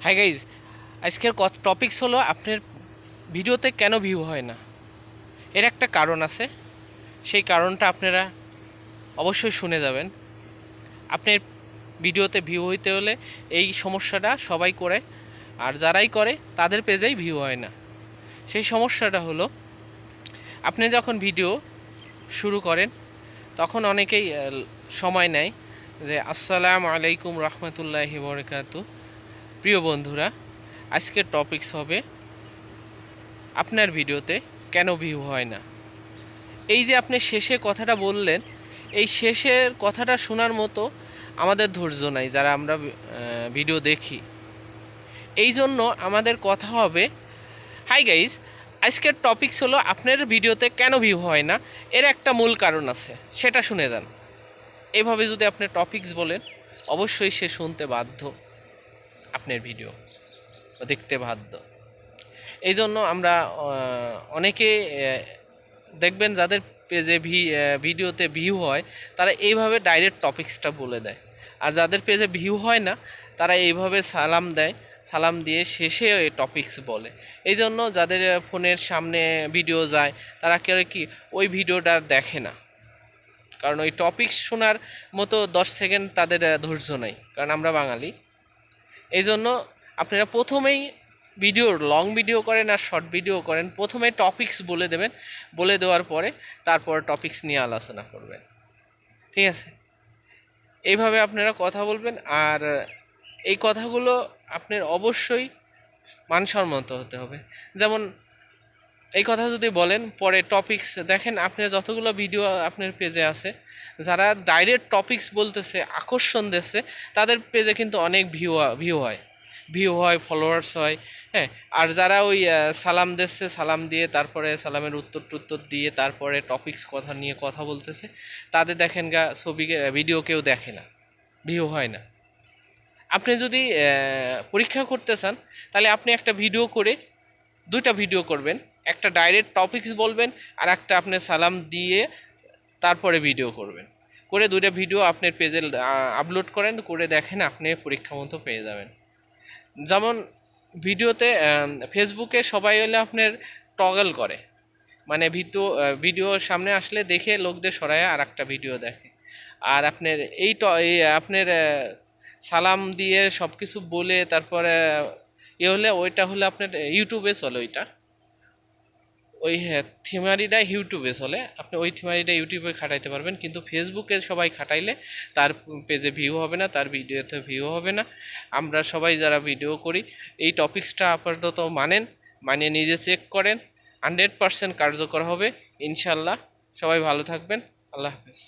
Hi guys, আজকের topics হলো আপনার ভিডিওতে কেন ভিউ হয় না। এর একটা কারণ আছে, সেই কারণটা আপনারা অবশ্যই শুনে যাবেন। আপনার ভিডিওতে ভিউ হইতে হলে এই সমস্যাটা সবাই করে, আর যারাই করে তাদের পেজেই ভিউ হয় না। সেই সমস্যাটা হলো, আপনি যখন ভিডিও শুরু করেন তখন অনেকেই সময় নেয় যে আসসালামু আলাইকুম রহমতুল্লাহি বরকাতু। প্রিয় বন্ধুরা, আজকের টপিকস হবে আপনার ভিডিওতে কেন ভিউ হয় না। এই যে আপনি শেষে কথাটা বললেন, এই শেষের কথাটা শোনার মতো আমাদের ধৈর্য নাই যারা আমরা ভিডিও দেখি। এই জন্য আমাদের কথা হবে, হাই গাইজ, আজকের টপিকস হলো আপনার ভিডিওতে কেন ভিউ হয় না। এর একটা মূল কারণ আছে, সেটা শুনে যান। এইভাবে যদি আপনি টপিকস বলেন, অবশ্যই সে শুনতে বাধ্য, আপনার ভিডিও দেখতে বাধ্য। এই জন্য আমরা অনেকে দেখবেন যাদের পেজে ভিডিওতে ভিউ হয়, তারা এইভাবে ডাইরেক্ট টপিক্সটা বলে দেয়। আর যাদের পেজে ভিউ হয় না, তারা এইভাবে সালাম দেয়, সালাম দিয়ে শেষে এই টপিক্স বলে। এই জন্য যাদের ফোনের সামনে ভিডিও যায়, তারা কেউ কি ওই ভিডিওটা দেখে না, কারণ ওই টপিক্স শোনার মতো 10 সেকেন্ড তাদের ধৈর্য নেই, কারণ আমরা বাঙালি। এই জন্য আপনারা প্রথমেই লং ভিডিও করেন আর শর্ট ভিডিও করেন, প্রথমে টপিক্স বলে দেবেন, বলে দেওয়ার পরে তারপর টপিক্স নিয়ে আলোচনা করবেন। ঠিক আছে? এইভাবে আপনারা কথা বলবেন। আর এই কথাগুলো আপনার অবশ্যই মানসম্মত হতে হবে। যেমন এই কথা যদি বলেন, পরে টপিক্স দেখেন, আপনার যতগুলো ভিডিও আপনার পেজে আছে, যারা ডাইরেক্ট টপিক্স বলতেছে, আকর্ষণ দিচ্ছে, তাদের পেজে কিন্তু অনেক ভিউ হয়, ফলোয়ার্স হয়। হ্যাঁ, আর যারা ওই সালাম দিচ্ছে, সালাম দিয়ে তারপরে সালামের উত্তর দিয়ে তারপরে টপিক্স কথা নিয়ে কথা বলতেছে, তাদের দেখেন ভিডিও কেউ দেখে না, ভিউ হয় না। আপনি যদি পরীক্ষা করতে চান, তাহলে আপনি একটা ভিডিও করে, দুইটা ভিডিও করবেন, একটা ডাইরেক্ট টপিক্স বলবেন, আর একটা আপনি সালাম দিয়ে তারপরে ভিডিও করবেন। করে দুইটা ভিডিও আপনার পেজে আপলোড করেন, করে দেখেন, আপনি পরীক্ষা মতো পেয়ে যাবেন। যেমন ভিডিওতে ফেসবুকে সবাই হলে আপনার টগল করে, মানে ভিডিও সামনে আসলে দেখে লোকদের সরায় আর একটা ভিডিও দেখে। আর আপনার আপনার সালাম দিয়ে সব কিছু বলে তারপরে হলে ওইটা হলে আপনার ইউটিউবে চলে ওইটা, ওই হ্যাঁ থিমারিটা ইউটিউবে চলে, আপনি ওই থিমারিটা ইউটিউবে খাটাইতে পারবেন, কিন্তু ফেসবুকে সবাই খাটাইলে তার পেজে ভিউ হবে না, তার ভিডিওতে ভিউ হবে না। আমরা সবাই যারা ভিডিও করি, এই টপিক্সটা আপাতত মানিয়ে নিজে চেক করেন, 100% কার্যকর হবে ইনশাল্লাহ। সবাই ভালো থাকবেন, আল্লাহ হাফেজ।